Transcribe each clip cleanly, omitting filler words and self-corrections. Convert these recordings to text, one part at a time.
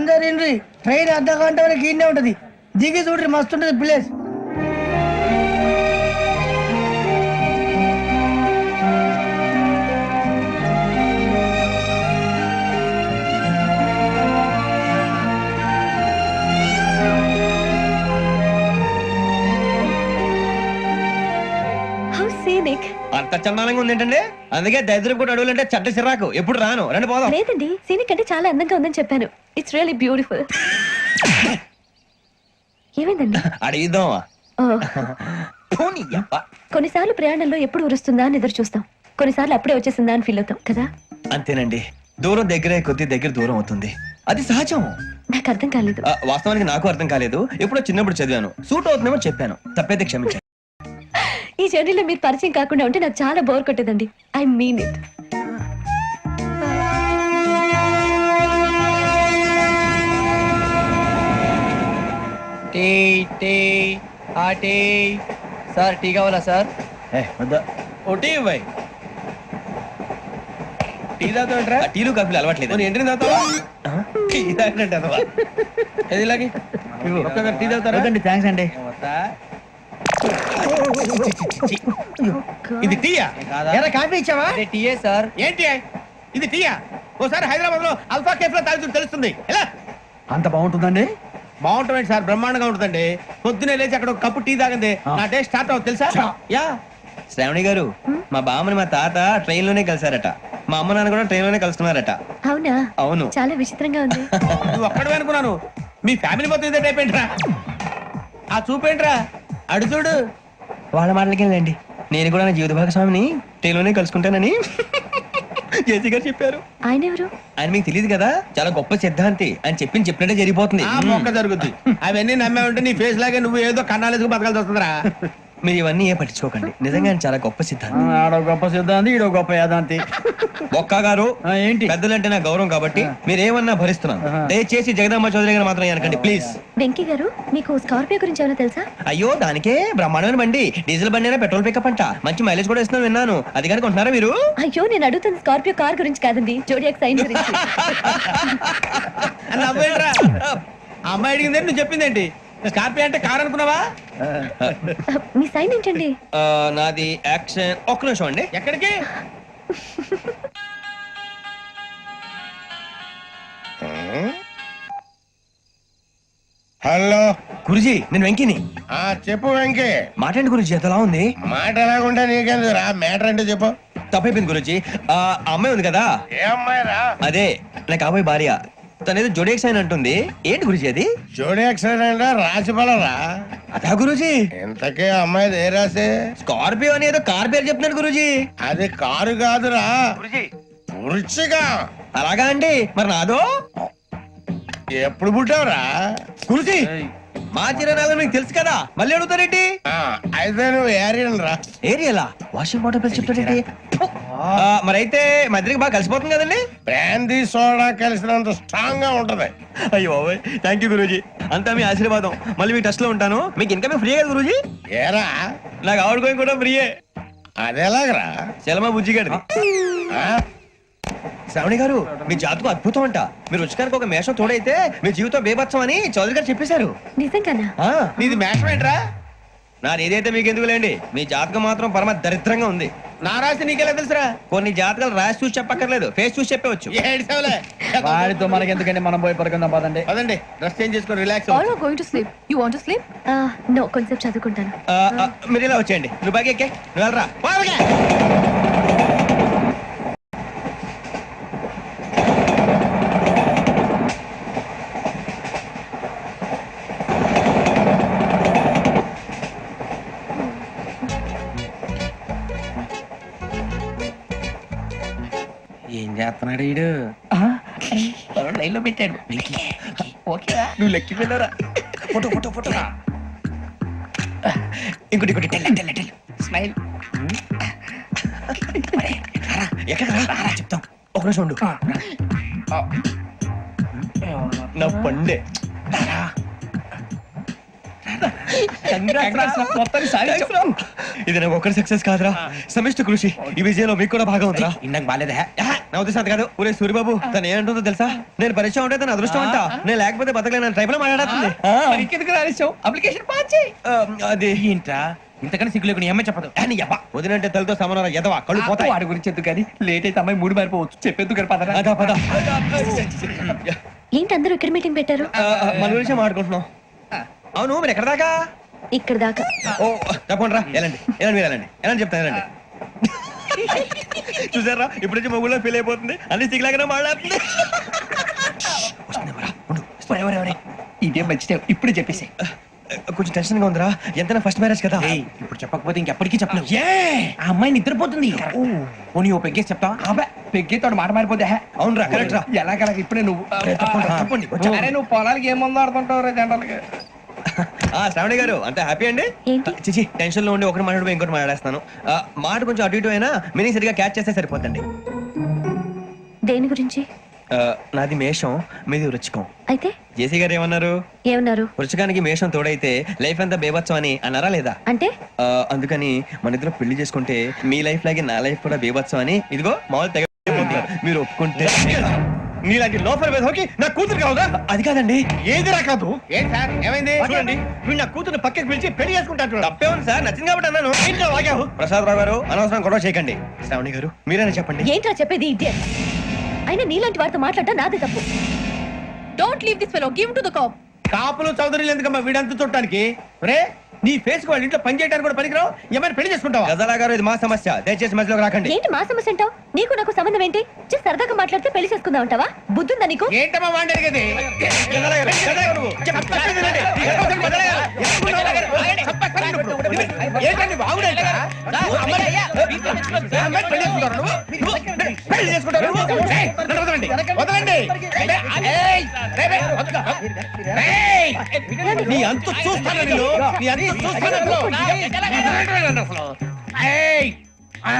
అందరు ఇండ్రి ట్రైన్ అర్ధ గంట వరకు ఇన్నే ఉంటది. దిగి చూడ్రి మస్తు ఉంటది ప్లేస్. అంత చందానంగా ఉంది ఏంటండి? అందుకే దరిద్రం కూడా అడవులంటే చెడ్డ చిరాకు. ఎప్పుడు రాను, రండి పోదాం. లేదండి, సీనిక్ అంటే చాలా అందంగా ఉందని చెప్పాను. It's really beautiful. ఏమైందండి? అడిగిద్దామా? కొన్నిసార్లు ప్రయాణంలో ఎప్పుడు ఉరుస్తుందా అని ఎదురు చూస్తాం, కొన్నిసార్లు అప్పుడే వచ్చేసిందా అని ఫీల్ అవుతాం కదా. అంతేనండి, దూరం దగ్గరే కొద్ది దగ్గర దూరం అవుతుంది, అది సహజం. నాకు అర్థం కాలేదు. వాస్తవానికి నాకు అర్థం కాలేదు. ఎప్పుడో చిన్నప్పుడు చదివాను, సూట్ అవుతుందేమో చెప్పాను, తప్పైతే క్షమించండి. ఈ జర్నీలో మీరు పరిచయం కాకుండా ఉంటే నాకు చాలా బోర్ కొట్టేదండి. I mean it. Sir tea కావాలా సార్? ఒకటి ఇవ్వై. టీ తాగుతాంట్రా? టీలు కాఫీలు అలవాట్లేదు. ఏంటి తాగుతావా? టీ తాగినట్టు అదవా? ఏది ఇలాగే ఒక్క టీ తాగుతారా? థ్యాంక్స్ అండి. ఇది టీయా? కాఫీ ఇచ్చావా? టీయే సార్. ఏంటి ఇది టీయా? ఓసారి హైదరాబాద్ లో అల్ఫా కేఫ్ లో తాగుతూ తెలుస్తుంది. ఎలా అంత బాగుంటుందండి? బాగుంటుంది సార్, బ్రహ్మాండంగా ఉంటుందండి. పొద్దునే లేచి అక్కడ ఒక కప్పు టీ తాగండి, నా డే స్టార్ట్ అవుతుంది తెలుసా? యా. శ్రావణి గారు, మా బామ్మని మా తాత ట్రైన్ లోనే కలిసారట, మా అమ్మ నాన్న కూడా ట్రైన్ లోనే కలుసుకున్నారట. అవునా? అవును. చాలా విచిత్రంగా ఉంది. నువ్వు ఒక్కడే అనుకున్నాను, మీ ఫ్యామిలీ మొత్తం ఇదే టైప్ ఏంట్రా? ఆ చూపేంట్రా, అడు చూడు. వాళ్ళ మాటలకి వెళ్ళండి, నేను కూడా నా జీవిత భాగస్వామిని ట్రైన్ లోనే కలుసుకుంటానని జేసీ గారు చెప్పారు. ఆయన ఎవరు? ఆయన మీకు తెలియదు కదా, చాలా గొప్ప సిద్ధాంతి. అని చెప్పినట్టే జరిగిపోతుంది. జరుగుతుంది. అవన్నీ నమ్మే ఉంటే నీ ఫేస్ లాగే నువ్వు ఏదో కన్నాలేసుకు బతకాల్సి వస్తుందిరా. మీరు ఇవన్నీ ఏ పట్టించుకోకండి, నిజంగా ఆయన చాలా గొప్ప సిద్ధాంతి. ఆడో గొప్ప సిద్ధాంతి, ఈడో గొప్ప యాదాంతి. ఒక్క గారు ఏంటి? పెద్దలంటే నా గౌరవం కాబట్టి మీరేమన్నా భరిస్తున్నాను. దయచేసి జగదాంబ చౌదరి గారు మాత్రం అనకండి ప్లీజ్. వెంకీ గారు, మీకు స్కార్పియో గురించి ఏమైనా తెలుసా? అయ్యో, దానికే బ్రహ్మాండమైన బండి, డీజిల్ బండి అయినా పెట్రోల్ పికప్ అంట, మంచి మైలేజ్ కూడా ఇస్తున్నాను విన్నాను. అది కనుక ఉంటున్నారా మీరు? అయ్యో, నేను అడుగుతుంది స్కార్పియో కార్ గురించి కాదండి, జోడియాక్ సైన్ గురించి. అమ్మాయి అడిగింది నువ్వు చెప్పిందేంటి? స్కార్పియో అంటే కార్ అనుకున్నావా? మీ సైన్ ఏంటండి? నాది యాక్షన్. ఒక్క నిమిషం అండి. ఎక్కడికి? హలో గురుజీ, నేను వెంకిని. చెప్పు వెంకీ. మాట్లాడి గురుజీ, ఎంతలా ఉంది? మాట ఎలాగుంటా నీకెందుకు రా, మ్యాటర్ అంటే చెప్పు. తప్పైపోయింది గురుజీ. ఆ అమ్మాయి ఉంది కదా, ఏ అమ్మాయి రా? అదే నా కాబోయే భార్య. తనేదో జోడేక్ సైన్ అంటుంది. ఏంటి గురుజీ అది? జోడి యాక్సిడెంట్ రాసి పడరా? అదా గురుజీ. ఇంతకే అమ్మాయిది ఏ రాసి? స్కార్పియో అని ఏదో కార్ పేరు చెప్తున్నాడు గురుజీ. అది కారు కాదురా, వృచ్చిగా. అలాగా అండి, మరి నాదో? ఎప్పుడు పుట్టావురా? గురుజీ, మా చిరనాలు మీకు తెలుసు కదా, మళ్ళీ అడుగుతారేంటి? అయితే నువ్వు ఏరియన్ రా. ఏరియలా? వాషింగ్ వాటర్ పేరు చెప్తాడేంటి? మరైతే మా ఇద్దరికి బాగా కలిసిపోతుంది కదండి. బ్రాందీ సోడా కలిసినంత స్ట్రాంగ్ గా ఉంటది. అయ్యో థ్యాంక్ యూ గురూజీ, అంతా మీ ఆశీర్వాదం. మళ్ళీ మీ టచ్ లో ఉంటాను. మీకు ఇంకా ఫ్రీ కదా గురూజీ? ఏరా, నాకు ఆవిడ గోయింగ్ కూడా ఫ్రీయే. అదేలాగరా? చలమా బుజ్జి గారిది. శ్రావణి గారు, మీ జాతకు అద్భుతం అంట. మీరు రుచికానికి ఒక మేషం తోడైతే మీ జీవితం బేబత్సం అని చౌదరి గారు చెప్పేశారు. నిజంగానా? నీది మేషం ఏంట్రా? నాది ఏదైతే మీకు ఎందుకు లేండి, మీ జాతకం మాత్రం పరమ దరిద్రంగా ఉంది. నా రాసి నీకెలా తెలుసురా? కొన్ని జాతకాలు రాసి చూసి చెప్పక్కర్లేదు, ఫేస్ చూసి చెప్పవచ్చు. వాడితో మనకి ఎందుకంటే, మనం పోయి పడుకుందాం పదండి. పదండి, డ్రెస్ చేంజ్ చేసుకొని రిలాక్స్. నో, కొంచెం చదువుకుంటాను. మీరు ఇలా వచ్చేయండి. నువ్వు బాగా ఎక్కే, నువ్వు వెళ్ళరా. ఏం చేస్తున్నాడు వీడు? లైన్ లో పెట్టాడు. నువ్వు లెక్కి వెళ్ళరా. Photo photo photo. ఇంకోటి ఇంకోటి. స్మైల్. ఎక్కడ చెప్తాం, ఒక నిమిషం ఉండు. నా పండే. ఇది నాకు ఒక్కరి సక్సెస్ కాదురా, సమిష్టి కృషి. ఈ విజయంలో మీకు కూడా భాగం ఉందిరా. ఇందాక బాలేదా? నా ఉద్దేశం అది కాదు. ఊరే సూర్యబాబు తను ఏమంటుందో తెలుసా? నేను పరిచయం ఉంటే తన అదృష్టం అంట, నేను లేకపోతే బతకలేను టైప్ లో మాట్లాడుతుంది. ఇంకెందుకు రాలేసావు? అప్లికేషన్ పాస్ చేయి. అది ఏంట్రా ఇంతకన్నా సిగ్గు లేకుండా ఏమై చెప్పదు. వదినంటే తలతో సమానం ఎదవా, కళ్ళు పోతాయి. వాడి గురించి ఎందుకు కానీ లేట్ అయితే అమ్మాయి మూడు మారిపోవచ్చు. చెప్పేందుకు కానీ పదరా. అదా పద. ఏంటి అందరూ ఇక్కడ మీటింగ్ పెట్టారు? మన గురించి మాట్లాడుకుంటున్నాం. అవును మీరు ఎక్కడ దాకా? ఇక్కడ దాకా. ఓ తప్పకుండా రా, వెళ్ళండి వెళ్ళండి, మీరు వెళ్ళండి వెళ్ళండి, చెప్తాను వెళ్ళండి. చూసారా ఇప్పుడు నుంచి మొగుల్లో ఫీల్ అయిపోతుంది, అన్ని సిగ్లాగానే మాట్లాడుతుంది. ఇదే మంచి టైం. ఇప్పుడు చెప్పేసి కొంచెం టెన్షన్ గా ఉందిరా, ఎంతైనా ఫస్ట్ మ్యారేజ్ కదా. ఇప్పుడు చెప్పకపోతే ఇంకెప్పటికీ చెప్పలేవు. ఆ అమ్మాయి నిద్రపోతుంది. పోనీ ఓ పెగ్గేసి చెప్తావా? అబ్బా పెగ్గేతో మాట మారిపోతే. అవునరా, కరెక్ట్ రా. ఎలాగలా ఇప్పుడే నువ్వు తప్పండి. అరే నువ్వు పొలాలకి ఏముందో ఆడుతుంటావు రే జనరల్ గా. శ్రావణి గారు అంత హ్యాపీ అండి? ఏంటి? చిచి టెన్షన్ లో ఉండి ఒకటి మాట్లాడిపోయి ఇంకోటి మాట్లాడేస్తాను. మాట కొంచెం అటు ఇటు అయినా మీనింగ్ సరిగా క్యాచ్ చేస్తే సరిపోతండి. దేని గురించి? నాది మేషం, మీది వృచ్చికం. అయితే జేసీ గారు ఏమన్నారు? ఏమన్నారు? వృచ్చికానికి మేషం తోడైతే లైఫ్ అంతా బేబత్సం అని అన్నారా లేదా? అంటే అందుకని మన ఇద్దరు పెళ్లి చేసుకుంటే మీ లైఫ్ లాగే నా లైఫ్ కూడా బేబత్సం అని ఇదిగో మామూలు తెగ మీరు ఒప్పుకుంటే నీలాంటి లోపల వేదోకి నా కూతురు కావదా? అది కాదండి. ఏదిరా కాదు? ఏం సార్ ఏమైంది? చూడండి వీడు నా కూతురు పక్కకి పిలిచి పెళ్లి చేసుకుంటాను. తప్పే ఉంది సార్, నచ్చింది కాబట్టి అన్నాను. ఇంట్లో వాగావు. ప్రసాద్ రావు గారు అనవసరం గొడవ చేయకండి. శ్రావణి గారు మీరైనా చెప్పండి. ఏంట్రా చెప్పేది? ఇదే అయినా నీలాంటి వారితో మాట్లాడటం నాదే తప్పు. Don't leave this fellow, give to the cop. కాపులు చౌదరులు ఎందుకమ్మా వీడంతా చూడటానికి? రే నీ ఫేస్ కు వాళ్ళ ఇంట్లో పని చేయడానికి కూడా పనికిరావు, ఏమైనా పెళ్లి చేసుకుంటావా? గజాలా గారు ఇది మా సమస్య, దయచేసి మధ్యలోకి రాకండి. ఏంటి మా సమస్య అంటావు? నీకు నాకు సంబంధం ఏంటి? జస్ట్ సరదాగా మాట్లాడితే పెళ్లి చేసుకుందాం అంటావా? బుద్ధుందా నీకు? ఏంటమ్మా వాడి అడిగేది? గజాలా గారు, గజాలా గారు నువ్వు. చెప్పండి వినండి. ఏంటండి బాగుండేట? అమ్మాయి పెళ్లి చేసుకుంటారు నువ్వు? పెళ్లి చేసుకుంటారు నువ్వు? ఏయ్, నన్ను వదలండి, వదలండి. నీ అంత చూస్తాను నేను, నీ అంత చూస్తాను అసలు. ఏయ్, ఆ.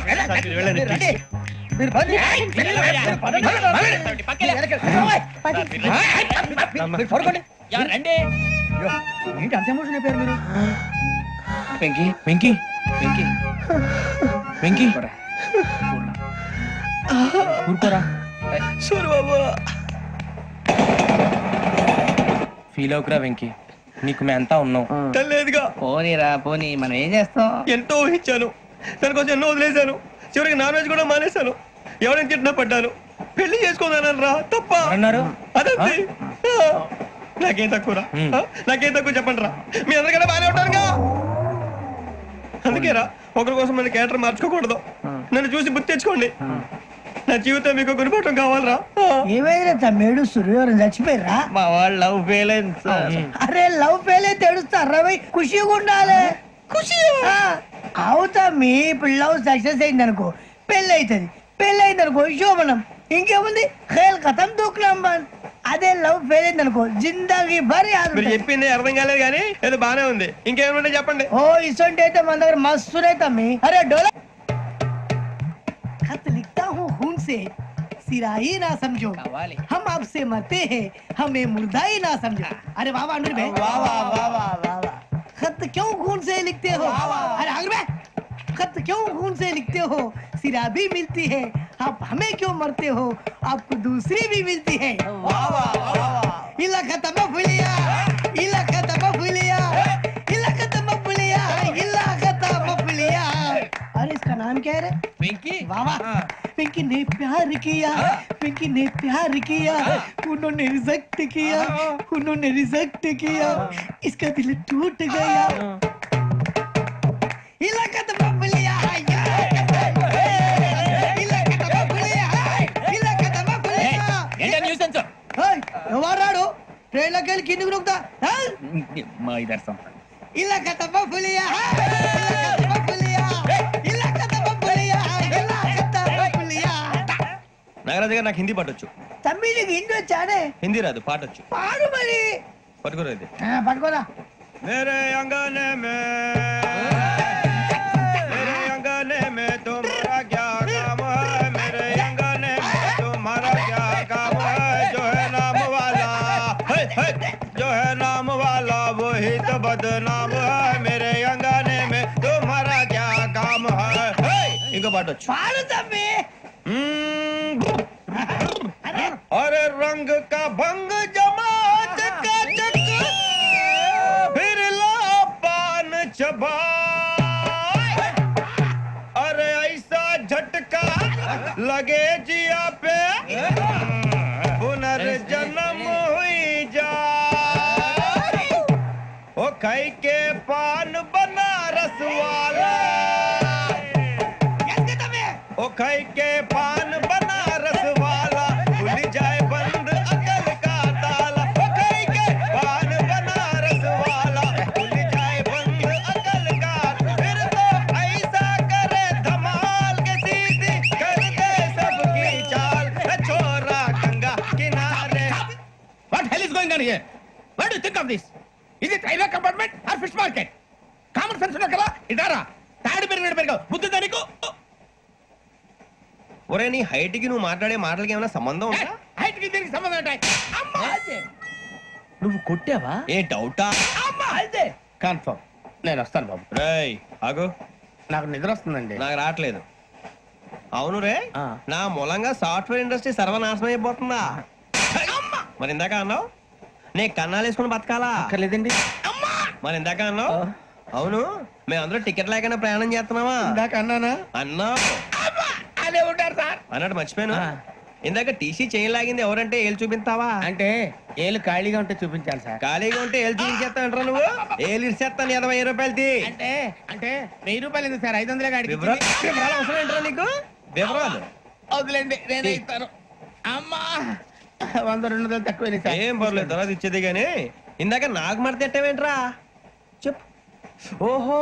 వెళ్ళండి please. పది. ఏంటి అంత ఎమోషన్ అయిపోయారు మీరు? వెంకీ వెంకీ వెంకీ వెంకీ ఊరుకోరా. సూర్యబాబు ఫీల్ అవుకురా వెంకీ, నీకు మేము అంతా ఉన్నాం. తెలియదుగా. పోనీరా పోనీ, మనం ఏం చేస్తాం? ఎంతో ఊహించాను, దానికోసం ఎన్నో వదిలేశాను, చివరికి నాన్ వెజ్ కూడా మానేశాను. ఎవరైనా తిట్టినా పడ్డాను. పెళ్లి చేసుకోదానని రా తప్ప అన్నారు. అదంతే. నాకేం తక్కువరా? నాకేం తక్కువ చెప్పండి రా, మీ అందరికన్నా బాగానే ఉంటారుగా. అందుకేరా ఒకరి కోసం మన క్యారెక్టర్ మార్చుకోకూడదు. నన్ను చూసి గుర్తు తెచ్చుకోండి. నా జీవితం మీకు గురిపటం కావాలరా. ఏమైనా తమ్మేడు సూర్యవరం చచ్చిపోయిరా? మా వాళ్ళు లవ్ ఫెయిల్ అయింది సార్. అరే లవ్ ఫెయిల్ అయితే ఏడుస్తారా భయ్? ఖుషిగా ఉండాలి. ఖుషి అవుతా. మీ ఇప్పుడు లవ్ సక్సెస్ అయింది అనుకో పెళ్ళి అవుతుంది, పెళ్ళి అయింది అనుకో శోభనం. ఇంకేముంది? ఖేల్ కథం దూకునాం బాన్. అదే లవ్ ఫెయిల్ అయింది అనుకో జిందాగీ భారీ. మీరు చెప్పింది అర్థం కాలేదు కానీ ఏదో బానే ఉంది. ఇంకేమైనా చెప్పండి. ఓ ఇసొంటి అయితే మన దగ్గర మస్తున్నాయి తమ్మి. అరే డోలా खत लिखता हूँ खून से, सिरा ही ना समझो, हम आपसे मरते हैं, हमें मुर्दा ही ना समझो. अरे वाह वाह अनुर भाई, वाह वाह वाह वाह वाह. खत क्यों खून से लिखते हो? अरे अनुर भाई, खत क्यों खून से लिखते हो? सिरा भी मिलती है, आप हमें क्यों मरते हो? आपको दूसरी भी मिलती है. वाह वाह वाह. इला खत्म फुलिया, इला खत्म फुलिया, इला खत्म फुलिया, इला खत्म फुलिया. अरे इसका नाम क्या है रे? వెంకీ वाह वाह. पिंकी ने प्यार किया, पिंकी ने प्यार किया, उन्होंने रिजेक्ट किया, उन्होंने रिजेक्ट किया, इसका दिल टूट गया. इलाका तो बबलिया है, इलाका तो बबलिया है, इलाका तो बबलिया. ఏంటా న్యూసెన్స్? ఎవరాడు ట్రైన్ లోకి వెళ్ళి కిందికి నొక్కుతా? మా ఇదర్శం ఇలాకా तो बबलिया है, इलाका तो बबलिया, इलाका तो बबलिया, इलाका तो बबलिया. నాగరాజు గారు నాకు హిందీ పాటొచ్చు. తమ్మి నీకు హిందీ వచ్చానే? హిందీ రాదు, పాటొచ్చు. పాడు మరి. పట్టుకోలేదు. పట్టుకోరా. मेरे अंगने में तुम्हारा क्या काम है? मेरे अंगने में तुम्हारा क्या काम है? जो है नाम वाला, जो है नाम वाला वो तो बदनाम है मेरे अंगने में तुम्हारा क्या काम है ఇంకో పాట వచ్చు పాడు తమ్మి. अरे रंग का भंग जमा चकाचक फिर ला पान चबा अरे ऐसा झटका लगे जिया पे पुनर्जन्म हुई जा ओ खाई के पान बनारस वाला ओ खाई के पान बनारस वाला खुल जाए बंद अकल का ताला ओ खाई के पान बनारस वाला खुल जाए बंद अकल का फिर तो ऐसा करे धमाल के सीधी कर दे सबकी चाल छोरा गंगा किनारे What hell is going on here? What do you think of this? Is it railway compartment or fish market? Common sense ఉన్న కదా ఇటారా తాడు పెరిగావు బుద్ధి దానికి ఒరే నీ హైట్ కి నువ్వు మాట్లాడే మాటలకి ఏమైనా సంబంధం ఉందా హైట్ కి దీనికి సంబంధం ఉంటాయి అమ్మా నువ్వు కొట్టావా? ఏ డౌటా అమ్మా అయితే కన్ఫర్మ్ నేను వస్తాను బాబు రేయ్ ఆగు నాకు నిద్ర వస్తుందండి నాకు రావట్లేదు అవును రే ఆ. నా మూలంగా సాఫ్ట్వేర్ ఇండస్ట్రీ సర్వనాశనం అయిపోతుందా మరి ఇందాక అన్నావు నే కన్నాలు వేసుకుని బతకాలా అక్కర్లేదండి. మరి ఇందాక అన్నావు అవును మేమందరూ టికెట్ లేకుండా ప్రయాణం చేస్తున్నావా ఇందాక అన్నానా అన్నావు అదే ఉంటారు సార్ అన్నట్టు మర్చిపోయాను ఆ. ఇందాక టీసీ చేయి లాగింది ఎవరంటే ఏళ్ళు చూపిస్తావా అంటే ఏళ్ళు ఖాళీగా ఉంటే చూపించాలి సార్ ఖాళీగా ఉంటే ఏళ్ళు చూపించేస్తానంటారా నువ్వు ఏళ్ళు ఇచ్చేస్తాను 20 రూపాయలది అంటే అంటే 1000 రూపాయలు ఎందుకు సార్ 500 గాడికి వివరాలు అవసరం ఏంటరా నీకు వివరాలు వదిలేండి నేనే ఇస్తాను అమ్మా 100 200 తక్కువ సార్ ఏం పర్లేదు తర్వాత ఇచ్చేది గానీ ఇందాక నాకు మడత ఎట్టవేంట్రా చెప్పు ఓహో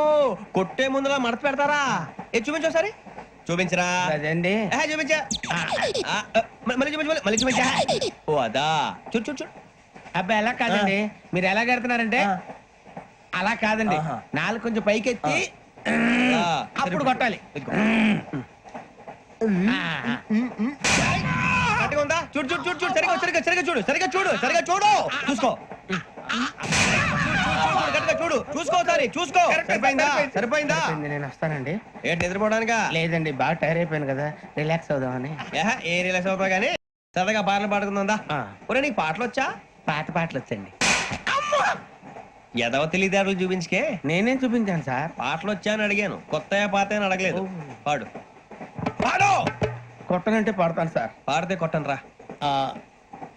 కొట్టే ముందులా మడత పెడతారా ఏ చూపించు ఒకసారి చూపించరా అదండి చూపించా మళ్ళీ చూపించు మళ్ళీ చూపించా ఓ అదా చూడు చూడు చూడు అబ్బా ఎలా కాదండి మీరు ఎలా కడుతున్నారంటే అలా కాదండి ఆహా. నాలుగు కొంచెం పైకెత్తి ఆ, అప్పుడు కొట్టాలి ఇదిగో. ఆ, కరెక్ట్గా ఉందా చూడు చూడు చూడు చూడు సరిగా సరిగా సరిగా చూడు సరిగా చూడు సరిగా చూడు చూసుకో కరెక్ట్గా చూడు చూసుకో ఒకసారి చూసుకో సరిపోయిందా సరిపోయిందా సరిపోయింది, నేను వస్తానండి ఏంటి నిద్రపోవడానికా లేదండి బాగా టైర్ అయిపోయాను కదా రిలాక్స్ అవుదామని ఏహ, ఏ రిలాక్స్ అవుతావు కానీ సరదాగా పాటలు పాడుకుందా ఆ. ఒరే నీకు పాటలు వచ్చా పాత పాటలు వచ్చండి ఎదవ తెలివితేటలు చూపించుకే నేనేం చూపించాను సార్ పాటలు వచ్చా అని అడిగాను కొత్త పాత అని అడగలేదు పాడు పాడు కొట్టనంటే పడతాను సార్ పాడితే కొట్టను రా ఆ,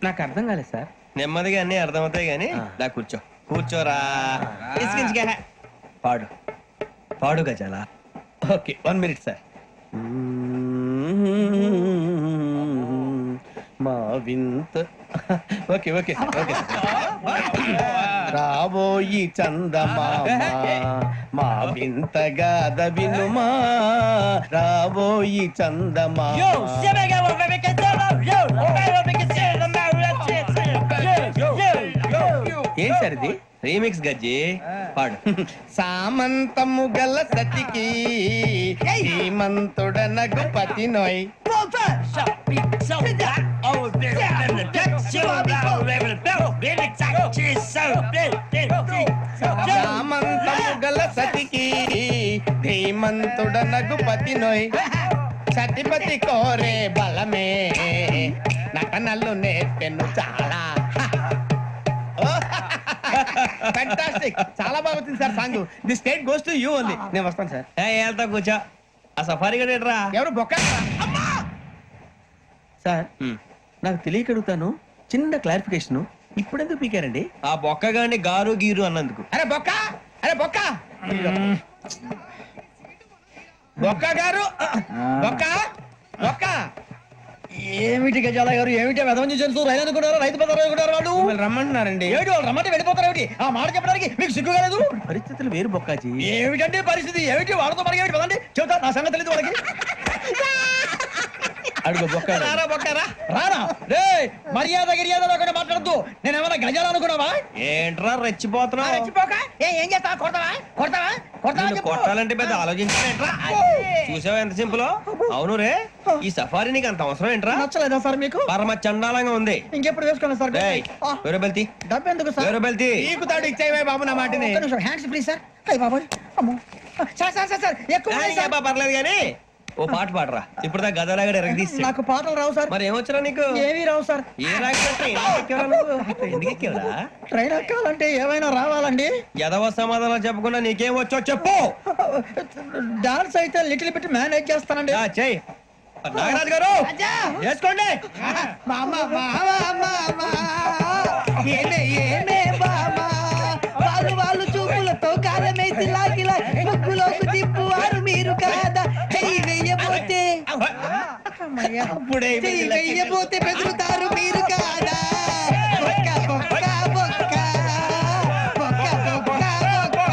నాకు అర్థం కాలేదు సార్ నెమ్మదిగా అన్ని అర్థమవుతాయి గాని దా కూర్చో కూర్చోరా ఇసుకించుకే పాడు పాడు గజాల ఓకే 1 మినిట్ సార్ మా వింత ఓకే ఓకే సార్ ఓకే రాబోయి చందమామ మా వింత గాథ వినుమా రాబోయి చందమామ ఏం సార్ ఇది రీమిక్స్ గజ్జి పాడు సామంతము గల సతికి హేమంతుడ నగుపతి నోయ్ సామంతము గల సతికి ధీమంతుడ నగుపతి నోయ్ సతిపతి కోరే బలమే నటనలు నేర్పెను చాలా ఫ్యాంటాస్టిక్ చాలా బాగా వచ్చింది sir song the state goes to you only నేను వస్తాను సార్ వెళ్తా కూర్చో ఆ సఫారీ గడేట్రా ఎవరు బొక్క సార్ నాకు తెలియక అడుగుతాను చిన్న క్లారిఫికేషన్ ఇప్పుడెందుకు పీకారండి ఆ బొక్కగాని గారు గీరు అన్నందుకు అరే బొక్క అరే బొక్క బొక్క గారు బొక్క బొక్క ఏమిటి గజాల గారు ఏమిటి వెదవని చేస్తూ రైలు అనుకున్నారు రైతు బజార్ అనుకున్నారు వాళ్ళు మిమ్మల్ని రమ్మంటున్నారండి ఏమిటి వాళ్ళు రమ్మంటే వెళ్ళిపోతారు ఏమిటి ఆ మాట చెప్పడానికి మీకు సిగ్గు కాలేదు పరిస్థితులు వేరు బొక్కాజీ ఏమిటంటే పరిస్థితి ఏమిటి వాళ్ళతో మనకి ఏమిటి పదండి చెబుతా నా సంగతి తెలియదు వాళ్ళకి అడుగు బొక్క రారా బొక్కరా. రానా రే మర్యాద గిర్యాద లేకుండా మాట్లాడద్దు నేను ఏమైనా గజాలు అనుకున్నావా ఏంట్రా రెచ్చిపోతున్నావు? రెచ్చిపోక ఏం చేస్తావా కొడతావా కొడతావా కొడతావా నిన్ను చెప్పు. కొట్టాలంటే పెద్ద ఆలోచించావేంట్రా? చూసావా ఎంత సింపుల్? అవును రే, ఈ సఫారీ నీకు అంత అవసరం ఏంట్రా? నచ్చలేదా సార్ మీకు పరమ చండాలంగా ఉంది. ఇంకెప్పుడు వేసుకోండి సార్ రేయ్, వేరే బెల్తి, డబ్బు ఎందుకు సార్ వేరే బెల్తి. నీకు తాడు ఇచ్చేవే బాబు నా మాటని. హ్యాండ్స్ ఫ్రీ సార్ అయ్యి బాబోయ్ అమ్మో సార్ సార్ సార్ సార్ ఎక్కువ ఉన్నాయి సార్. ఏబ్బా, పర్లేదు కానీ ఓ పాట పాడరా. ఇప్పుడు దా గదలాగడ ఎరగదీసి. నాకు పాటలు రావు సార్ మరి ఏమొచ్చరా నీకు? ఏమీ రావు సార్ ఏ రాకపోతే ఎందుకు ఎక్కేవరా? ట్రైన్ ఎక్కాలంటే ఏమైనా రావాలండి ఎదవ సమాధానం చెప్పకుండా నీకేం వచ్చో చెప్పు. డాన్స్ అయితే లిటిల్ బిట్ మేనేజ్ చేస్తానండి ఆ, చెయ్. నాగరాజు గారు వేసుకోండి. మామ మామ మామ ఏమే ఏమే బామా వాళ్ళు చూపులతో కాలమేసి లాగిలా ముగ్గులోకి తిప్పువారు మీరు కాదా చెయ్యి వెయ్యబోతే అప్పుడే చెయ్యి వెయ్యబోతే బెదురుతారు మీరు కాదా బొక్క బొక్క బొక్క బొక్క బొక్క బొక్క.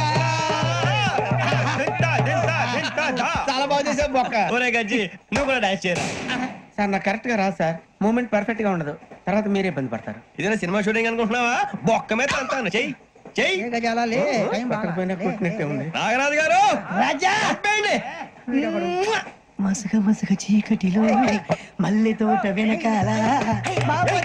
చాలా బాగా చేసావు బొక్క. ఒరే గజ్జి, నువ్వు కూడా డాన్స్ చేయరా. సార్ నాకు కరెక్ట్ గా రాదు సార్. మూమెంట్ పర్ఫెక్ట్ గా ఉండదు, తర్వాత మీరే ఇబ్బంది పడతారు. ఇదేనా సినిమా షూటింగ్ అనుకుంటున్నావా? బొక్క మీద అంటాను. చెయ్యి చెయ్యి. ఏ గజాలాలే టైం పక్కన పోయినా కొట్టినట్టే ఉంది. నాగరాజు గారు రాజా చెప్పండి. మసగ మసగ చీకటిలో మల్లె తోట వెనకాల బాబు